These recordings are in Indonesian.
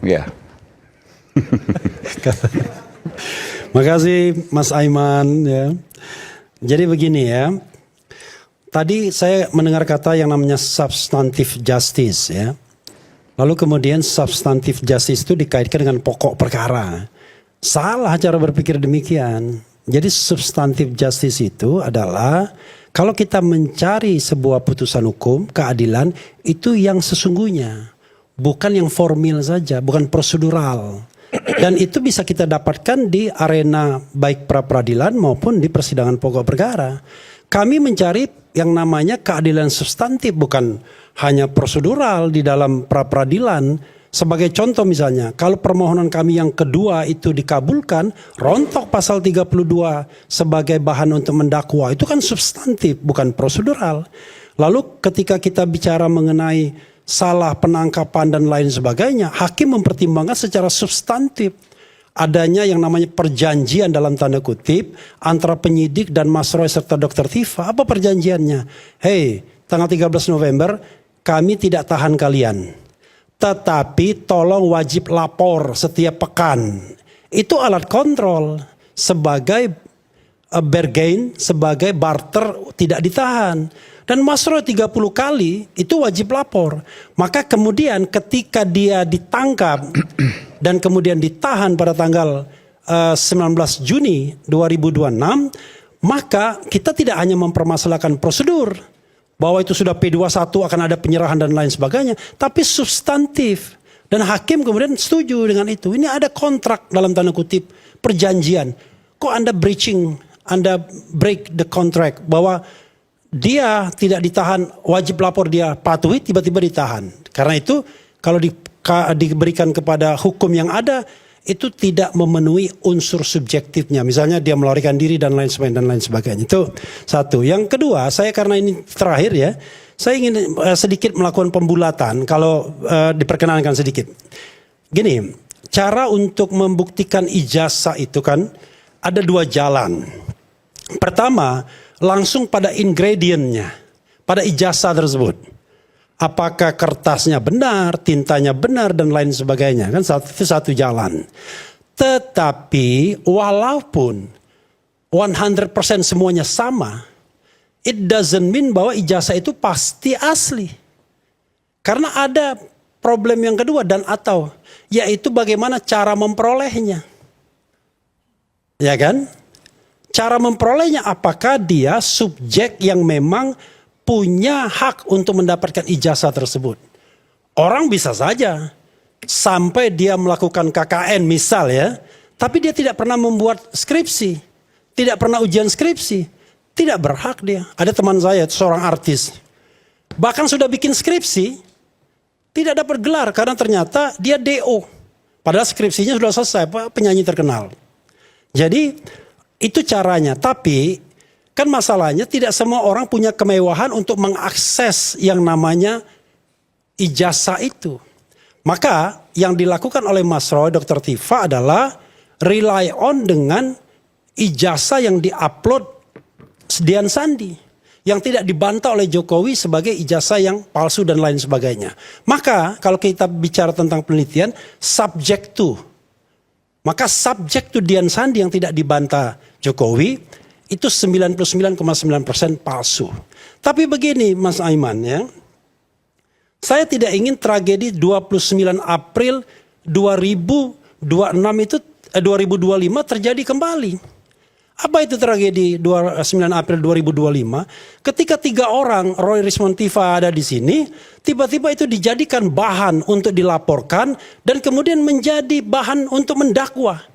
Ya. Makasih Mas Aiman ya. Jadi begini ya. Tadi saya mendengar kata yang namanya substantive justice ya. Lalu kemudian substantive justice itu dikaitkan dengan pokok perkara. Salah cara berpikir demikian. Jadi substantive justice itu adalah kalau kita mencari sebuah putusan hukum, keadilan itu yang sesungguhnya. Bukan yang formil saja, bukan prosedural. Dan itu bisa kita dapatkan di arena baik pra-peradilan maupun di persidangan pokok perkara. Kami mencari yang namanya keadilan substantif, bukan hanya prosedural di dalam pra-peradilan. Sebagai contoh misalnya, kalau permohonan kami yang kedua itu dikabulkan, rontok pasal 32 sebagai bahan untuk mendakwa. Itu kan substantif, bukan prosedural. Lalu ketika kita bicara mengenai salah penangkapan dan lain sebagainya, hakim mempertimbangkan secara substantif. Adanya yang namanya perjanjian dalam tanda kutip antara penyidik dan Mas Roy serta Dr. Tifa. Apa perjanjiannya? Hei, tanggal 13 November kami tidak tahan kalian. Tetapi tolong wajib lapor setiap pekan. Itu alat kontrol sebagai bargain, sebagai barter tidak ditahan. Dan Mas Roy 30 kali itu wajib lapor. Maka kemudian ketika dia ditangkap dan kemudian ditahan pada tanggal 19 Juni 2026, maka kita tidak hanya mempermasalahkan prosedur bahwa itu sudah P21 akan ada penyerahan dan lain sebagainya, tapi substantif. Dan hakim kemudian setuju dengan itu. Ini ada kontrak dalam tanda kutip perjanjian. Kok Anda break the contract bahwa dia tidak ditahan, wajib lapor dia patuhi, tiba-tiba ditahan. Karena itu kalau diberikan kepada hukum yang ada, itu tidak memenuhi unsur subjektifnya. Misalnya dia melarikan diri dan lain sebagainya. Itu satu. Yang kedua, saya karena ini terakhir ya, saya ingin sedikit melakukan pembulatan kalau diperkenankan sedikit. Gini, cara untuk membuktikan ijazah itu kan ada dua jalan. Pertama, langsung pada ingredientnya, pada ijazah tersebut. Apakah kertasnya benar, tintanya benar, dan lain sebagainya. Kan itu satu jalan. Tetapi walaupun 100% semuanya sama, it doesn't mean bahwa ijazah itu pasti asli. Karena ada problem yang kedua dan atau, yaitu bagaimana cara memperolehnya. Ya kan? Cara memperolehnya, apakah dia subjek yang memang punya hak untuk mendapatkan ijazah tersebut. Orang bisa saja sampai dia melakukan KKN misal ya, tapi dia tidak pernah membuat skripsi, tidak pernah ujian skripsi, tidak berhak dia. Ada teman saya seorang artis, bahkan sudah bikin skripsi, tidak dapat gelar karena ternyata dia DO. Padahal skripsinya sudah selesai, penyanyi terkenal. Jadi itu caranya, tapi kan masalahnya tidak semua orang punya kemewahan untuk mengakses yang namanya ijazah itu. Maka yang dilakukan oleh Mas Roy, Dr. Tifa adalah rely on dengan ijazah yang diupload Dian Sandi. Yang tidak dibantah oleh Jokowi sebagai ijazah yang palsu dan lain sebagainya. Maka kalau kita bicara tentang penelitian, subject to. Maka subjek to Dian Sandi yang tidak dibantah Jokowi itu 99,9% palsu. Tapi begini Mas Aiman ya. Saya tidak ingin tragedi 29 April 2025 terjadi kembali. Apa itu tragedi 9 April 2025? Ketika 3 orang Roy Rismon Tifa ada di sini, tiba-tiba itu dijadikan bahan untuk dilaporkan dan kemudian menjadi bahan untuk mendakwa.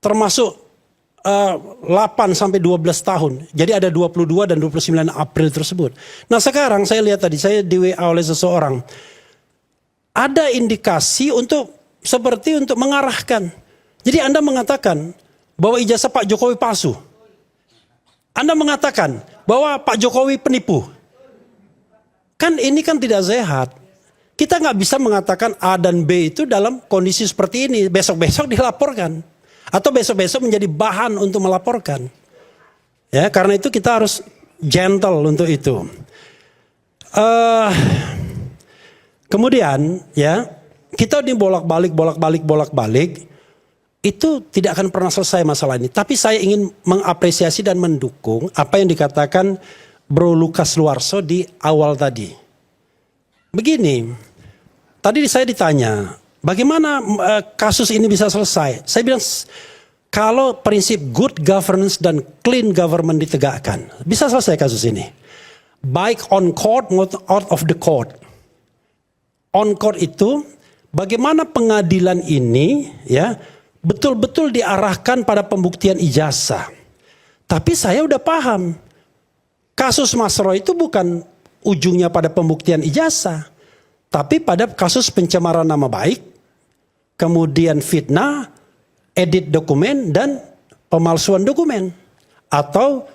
Termasuk 8 sampai 12 tahun. Jadi ada 22 dan 29 April tersebut. Nah sekarang saya lihat tadi, saya di WA oleh seseorang. Ada indikasi seperti untuk mengarahkan. Jadi Anda mengatakan bahwa ijazah Pak Jokowi palsu. Anda mengatakan bahwa Pak Jokowi penipu. Kan ini kan tidak sehat. Kita nggak bisa mengatakan A dan B itu dalam kondisi seperti ini. Besok-besok dilaporkan. Atau besok-besok menjadi bahan untuk melaporkan. Ya, karena itu kita harus gentle untuk itu. Kemudian ya, kita ini bolak-balik, itu tidak akan pernah selesai masalah ini. Tapi saya ingin mengapresiasi dan mendukung apa yang dikatakan Bro Lukas Luarso di awal tadi. Begini, tadi saya ditanya, bagaimana kasus ini bisa selesai? Saya bilang, kalau prinsip good governance dan clean government ditegakkan, bisa selesai kasus ini. Baik on court maupun out of the court. On court itu, bagaimana pengadilan ini ya betul-betul diarahkan pada pembuktian ijazah. Tapi saya udah paham, kasus Mas Roy itu bukan ujungnya pada pembuktian ijazah, tapi pada kasus pencemaran nama baik, kemudian fitnah, edit dokumen dan pemalsuan dokumen atau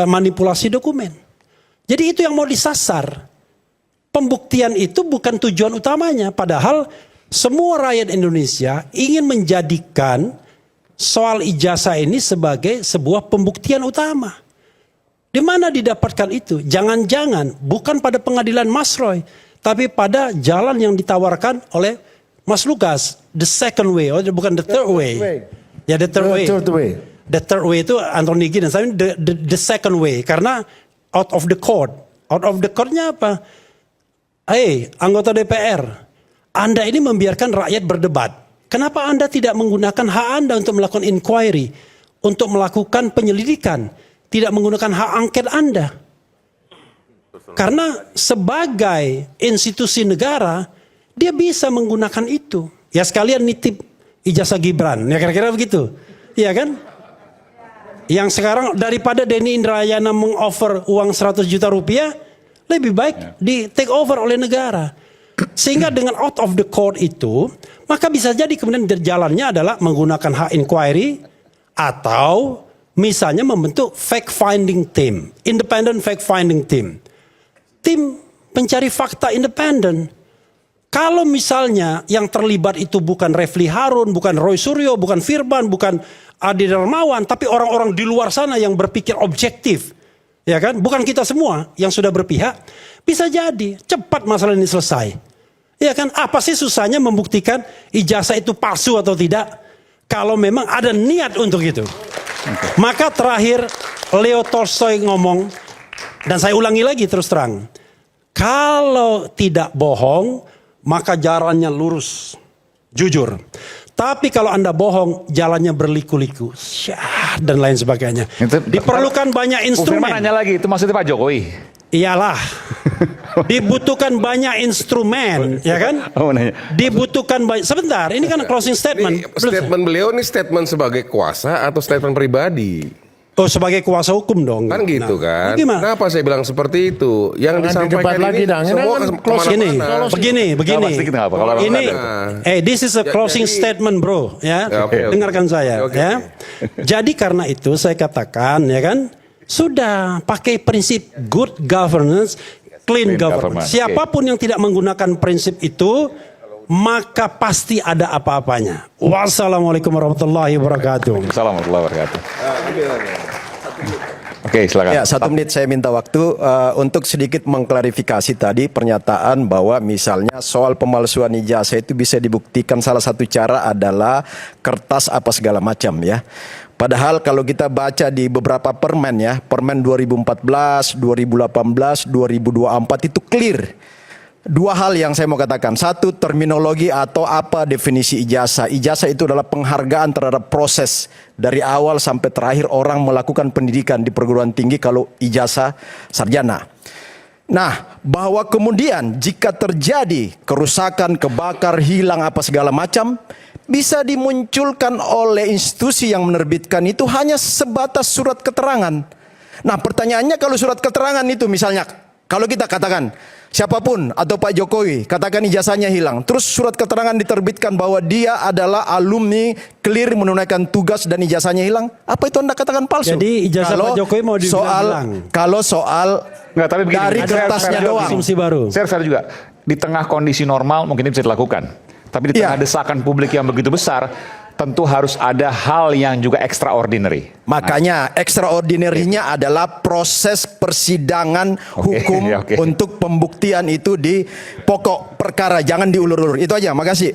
manipulasi dokumen. Jadi itu yang mau disasar. Pembuktian itu bukan tujuan utamanya, padahal semua rakyat Indonesia ingin menjadikan soal ijazah ini sebagai sebuah pembuktian utama. Di mana didapatkan itu? Jangan-jangan bukan pada pengadilan Mas Roy, tapi pada jalan yang ditawarkan oleh Mas Lukas, the second way, bukan the third way. Ya, the third way. The third way itu Anthony Giddens, the second way, karena out of the court. Out of the courtnya apa? Anggota DPR, Anda ini membiarkan rakyat berdebat. Kenapa Anda tidak menggunakan hak Anda untuk melakukan inquiry, untuk melakukan penyelidikan, tidak menggunakan hak angket Anda? Karena sebagai institusi negara, dia bisa menggunakan itu. Ya sekalian nitip ijazah Gibran, ya kira-kira begitu. Iya kan? Yang sekarang daripada Denny Indrayana mengoffer uang 100 juta rupiah, lebih baik di take over oleh negara. Sehingga dengan out of the court itu, maka bisa jadi kemudian jalannya adalah menggunakan hak inquiry atau misalnya membentuk fact finding team, independent fact finding team. Tim pencari fakta independen. Kalau misalnya yang terlibat itu bukan Refli Harun, bukan Roy Suryo, bukan Firman, bukan Adi Darmawan, tapi orang-orang di luar sana yang berpikir objektif, ya kan? Bukan kita semua yang sudah berpihak, bisa jadi cepat masalah ini selesai. Ya kan? Apa sih susahnya membuktikan ijazah itu palsu atau tidak? Kalau memang ada niat untuk itu. Maka terakhir Leo Tolstoy ngomong, dan saya ulangi lagi terus terang, kalau tidak bohong, maka jalannya lurus, jujur. Tapi kalau Anda bohong, jalannya berliku-liku, dan lain sebagainya. Diperlukan banyak instrumen. Firman nanya lagi, itu maksudnya Pak Jokowi? Iyalah. Dibutuhkan banyak instrumen, ya kan? Dibutuhkan banyak. Sebentar, ini kan closing statement. Statement beliau ini statement sebagai kuasa atau statement pribadi? Oh, sebagai kuasa hukum dong. Kan gitu kan. Gimana? Kenapa saya bilang seperti itu? Yang disampaikan ini semua begini. Ini, this is a closing statement, bro. Ya, dengarkan saya. Ya. Jadi karena itu saya katakan, ya kan, sudah pakai prinsip good governance, clean governance. Siapapun yang tidak menggunakan prinsip itu, maka pasti ada apa-apanya. Wassalamualaikum warahmatullahi wabarakatuh. Assalamualaikum warahmatullahi wabarakatuh. Oke, silakan. Ya, 1 menit saya minta waktu untuk sedikit mengklarifikasi tadi pernyataan bahwa misalnya soal pemalsuan ijazah itu bisa dibuktikan salah satu cara adalah kertas apa segala macam ya. Padahal kalau kita baca di beberapa permen ya, permen 2014, 2018, 2024 itu clear. 2 hal yang saya mau katakan. 1, terminologi atau apa definisi ijazah. Ijazah itu adalah penghargaan terhadap proses dari awal sampai terakhir orang melakukan pendidikan di perguruan tinggi kalau ijazah sarjana. Nah, bahwa kemudian jika terjadi kerusakan, kebakar, hilang apa segala macam, bisa dimunculkan oleh institusi yang menerbitkan itu hanya sebatas surat keterangan. Nah, pertanyaannya kalau surat keterangan itu misalnya, kalau kita katakan siapapun atau Pak Jokowi katakan ijazahnya hilang, terus surat keterangan diterbitkan bahwa dia adalah alumni clear menunaikan tugas dan ijazahnya hilang, apa itu Anda katakan palsu? Jadi ijazah Pak Jokowi mau dibilang hilang. Kalau soal Nggak, tapi begini, dari kertasnya doang. Asumsi baru. Saya juga di tengah kondisi normal mungkin ini bisa dilakukan. Tapi di tengah desakan publik yang begitu besar, tentu harus ada hal yang juga extraordinary. Makanya extraordinary-nya adalah proses persidangan hukum Oke. untuk pembuktian itu di pokok perkara, jangan diulur-ulur. Itu aja, makasih.